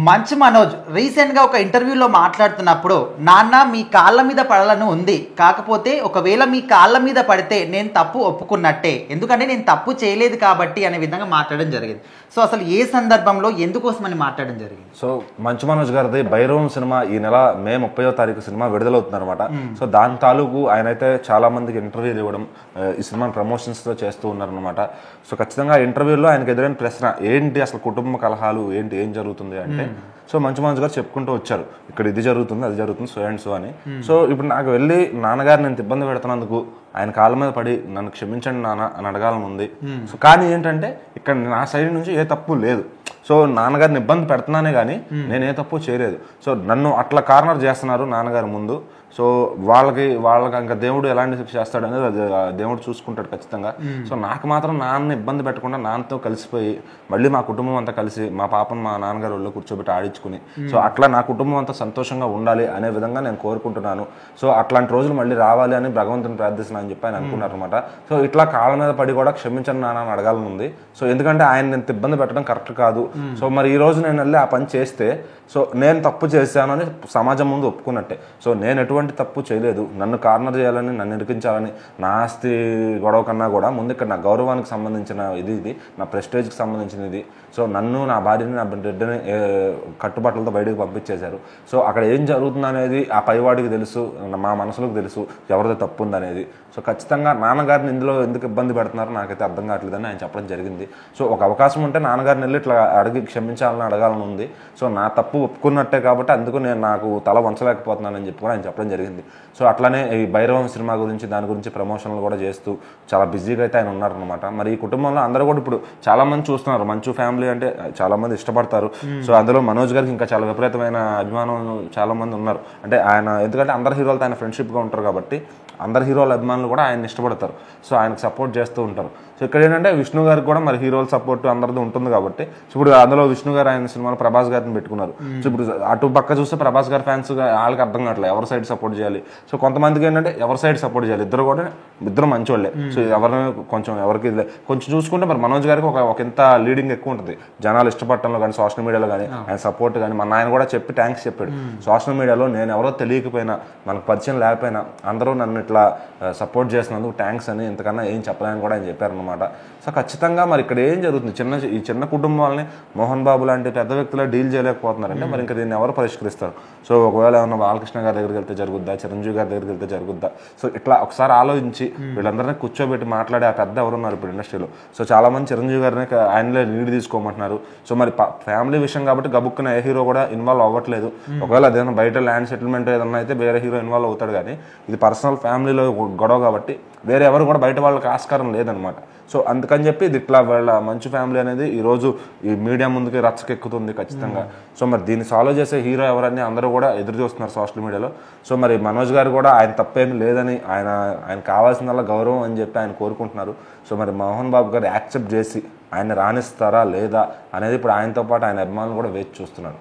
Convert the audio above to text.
మంచు మనోజ్ రీసెంట్గా ఒక ఇంటర్వ్యూలో మాట్లాడుతున్నప్పుడు నాన్న మీ కాళ్ళ మీద పడాలని ఉంది, కాకపోతే ఒకవేళ మీ కాళ్ళ మీద పడితే నేను తప్పు ఒప్పుకున్నట్టే, ఎందుకంటే నేను తప్పు చేయలేదు కాబట్టి అనే విధంగా మాట్లాడడం జరిగింది. సో అసలు ఏ సందర్భంలో ఎందుకోసమని మాట్లాడడం జరిగింది? సో మంచు మనోజ్ గారిది భైరవం సినిమా ఈ నెల మే 30వ తారీఖు సినిమా విడుదలవుతుంది అనమాట. సో దాని తాలూకు ఆయన అయితే చాలా మందికి ఇంటర్వ్యూలు ఇవ్వడం, ఈ సినిమా ప్రమోషన్స్తో చేస్తూ ఉన్నారనమాట. సో ఖచ్చితంగా ఇంటర్వ్యూలో ఆయనకు ఎదురైన ప్రశ్న ఏంటి, అసలు కుటుంబ కలహాలు ఏంటి, ఏం జరుగుతుంది అంటే సో మంచు మనోజ్ గారు చెప్పుకుంటూ వచ్చారు, ఇక్కడ ఇది జరుగుతుంది అది జరుగుతుంది సో అండ్ సో అని. సో ఇప్పుడు నాకు వెళ్ళి నాన్నగారు నేను ఇబ్బంది పెడుతున్నందుకు ఆయన కాళ్ళ మీద పడి నన్ను క్షమించండి నాన్న అని అడగాలని ఉంది. సో కానీ ఏంటంటే ఇక్కడ నా సైడ్ నుంచి ఏ తప్పు లేదు. సో నాన్నగారిని ఇబ్బంది పెడుతున్నానే కానీ నేను ఏ తప్పు చేయలేదు. సో నన్ను అట్లా కార్నర్ చేస్తున్నారు నాన్నగారు ముందు. సో వాళ్ళకి ఇంకా దేవుడు ఎలాంటి శిక్ష చేస్తాడు అనేది అది దేవుడు చూసుకుంటాడు ఖచ్చితంగా. సో నాకు మాత్రం నాన్న ఇబ్బంది పెట్టకుండా నాన్నతో కలిసిపోయి మళ్ళీ మా కుటుంబం అంతా కలిసి మా పాపను మా నాన్నగారు ఒళ్ళో కూర్చోబెట్టి ఆడించుకుని సో అట్లా నా కుటుంబం అంతా సంతోషంగా ఉండాలి అనే విధంగా నేను కోరుకుంటున్నాను. సో అట్లాంటి రోజులు మళ్ళీ రావాలి అని భగవంతుని ప్రార్థిస్తున్నాను అని చెప్పి ఆయన అనుకున్నారు అనమాట. సో ఇట్లా కాళ్ళ మీద పడి కూడా క్షమించండి నాన్న అని అడగాలని ఉంది. సో ఎందుకంటే ఆయన నేను ఇబ్బంది పెట్టడం కరెక్ట్ కాదు. సో మరి ఈ రోజు నేను వెళ్ళి ఆ పని చేస్తే సో నేను తప్పు చేశాను అని సమాజం ముందు ఒప్పుకున్నట్టే. సో నేను ఎటువంటి తప్పు చేయలేదు, నన్ను కార్నర్ చేయాలని నన్ను ఇరికించాలని నా ఆస్తి గొడవ కన్నా కూడా ముందు ఇక్కడ నా గౌరవానికి సంబంధించిన ఇది నా ప్రెస్టేజ్కి సంబంధించినది. సో నన్ను నా భార్యని నా బిడ్డని కట్టుబాట్లతో బయటకు పంపించేశారు. సో అక్కడ ఏం జరుగుతుంది అనేది ఆ పైవాడికి తెలుసు, మా మనసులకు తెలుసు ఎవరిదో తప్పు ఉందనేది. సో ఖచ్చితంగా నాన్నగారిని ఇందులో ఎందుకు ఇబ్బంది పెడుతున్నారో నాకైతే అర్థం కావట్లేదని ఆయన చెప్పడం జరిగింది. సో ఒక అవకాశం ఉంటే నాన్నగారిని వెళ్ళి ఇట్లా అడిగి క్షమించాలని అడగాలని ఉంది. సో నా తప్పు ఒప్పుకున్నట్టే కాబట్టి అందుకు నేను నాకు తల వంచలేకపోతున్నానని చెప్పి కూడా ఆయన చెప్పడం జరిగింది. సో అట్లానే ఈ భైరవం సినిమా గురించి దాని గురించి ప్రమోషన్లు కూడా చేస్తూ చాలా బిజీగా అయితే ఆయన ఉన్నారనమాట. మరి ఈ కుటుంబంలో అందరూ కూడా ఇప్పుడు చాలా మంది చూస్తున్నారు, మంచు ఫ్యామిలీ అంటే చాలా మంది ఇష్టపడతారు. సో అందులో మనోజ్ గారికి ఇంకా చాలా విపరీతమైన అభిమానం చాలా మంది ఉన్నారు. అంటే ఆయన ఎందుకంటే అందరు హీరోలతో ఆయన ఫ్రెండ్షిప్గా ఉంటారు కాబట్టి అందరు హీరోల అభిమానులు కూడా ఆయన ఇష్టపడతారు. సో ఆయనకు సపోర్ట్ చేస్తూ ఉంటారు. సో ఇక్కడ ఏంటంటే విష్ణు గారికి కూడా మరి హీరోల సపోర్ట్ అందరిది ఉంటుంది కాబట్టి సో ఇప్పుడు అందులో విష్ణు గారు ఆయన సినిమాలో ప్రభాస్ గారిని పెట్టుకున్నారు. సో ఇప్పుడు అటు పక్క చూస్తే ప్రభాస్ గారి ఫ్యాన్స్ వాళ్ళకి అర్థం కావట్లేదు ఎవరి సైడ్ సపోర్ట్ చేయాలి. సో కొంతమందికి ఏంటంటే ఎవరి సైడ్ సపోర్ట్ చేయాలి, ఇద్దరు మంచోళ్ళే. సో ఎవరిని ఎవరికి కొంచెం చూసుకుంటే మరి మనోజ్ గారికి ఒక ఇంత లీడింగ్ ఎక్కువ ఉంటుంది జనాలు ఇష్టపడటంలో కానీ సోషల్ మీడియాలో కానీ ఆయన సపోర్ట్ కానీ. మన ఆయన కూడా చెప్పి థ్యాంక్స్ చెప్పాడు సోషల్ మీడియాలో, నేను ఎవరో తెలియకపోయినా మనకు పరిచయం లేకపోయినా అందరూ నన్ను ఇట్లా సపోర్ట్ చేసినందుకు థ్యాంక్స్ అని, ఇంతకన్నా ఏం చెప్పలేని కూడా ఆయన చెప్పారనమాట. సో ఖచ్చితంగా మరి ఇక్కడ ఏం జరుగుతుంది, ఈ చిన్న కుటుంబాలని మోహన్ బాబు లాంటి పెద్ద వ్యక్తులు డీల్ చేయలేకపోతున్నారంటే మరి ఇంకా దీన్ని ఎవరు పరిష్కరిస్తారు? సో ఒకవేళ ఏమన్నా బాలకృష్ణ గారి దగ్గరికి వెళ్తే జరుగుద్దా, చిరంజీవి గారి దగ్గరికి వెళ్తే జరుగుద్దా? సో ఇట్లా ఒకసారి ఆలోచించి వీళ్ళందరినీ కూర్చోబెట్టి మాట్లాడే ఆ పెద్ద ఎవరున్నారు ఇప్పుడు ఇండస్ట్రీలో. సో చాలా మంది చిరంజీవి గారిని ఆయనలో లీడ్ తీసుకోమంటున్నారు. సో మరి ఫ్యామిలీ విషయం కాబట్టి గబుక్కున ఏ హీరో కూడా ఇన్వాల్వ్ అవ్వట్లేదు. ఒకవేళ అదేదైనా బయట ల్యాండ్ సెటిల్మెంట్ ఏదన్నా అయితే వేరే హీరో ఇన్వాల్వ్ అవుతాడు, కానీ ఇది పర్సనల్ ఫ్యామిలీలో గొడవ కాబట్టి వేరే ఎవరు కూడా బయట వాళ్ళకి ఆస్కారం లేదనమాట. సో అందుకని చెప్పి ఇది ఇట్లా వాళ్ళ మంచు ఫ్యామిలీ అనేది ఈరోజు ఈ మీడియా ముందుకి రచ్చకెక్కుతుంది ఖచ్చితంగా. సో మరి దీన్ని సాల్వ్ చేసే హీరో ఎవరని అందరూ కూడా ఎదురు చూస్తున్నారు సోషల్ మీడియాలో. సో మరి మనోజ్ గారు కూడా ఆయన తప్పేమీ లేదని ఆయన కావాల్సిందల్లా గౌరవం అని చెప్పి ఆయన కోరుకుంటున్నారు. సో మరి మోహన్ బాబు గారు యాక్సెప్ట్ చేసి ఆయన రాణిస్తారా లేదా అనేది ఇప్పుడు ఆయనతో పాటు ఆయన అభిమానులు కూడా వేచి చూస్తున్నారు.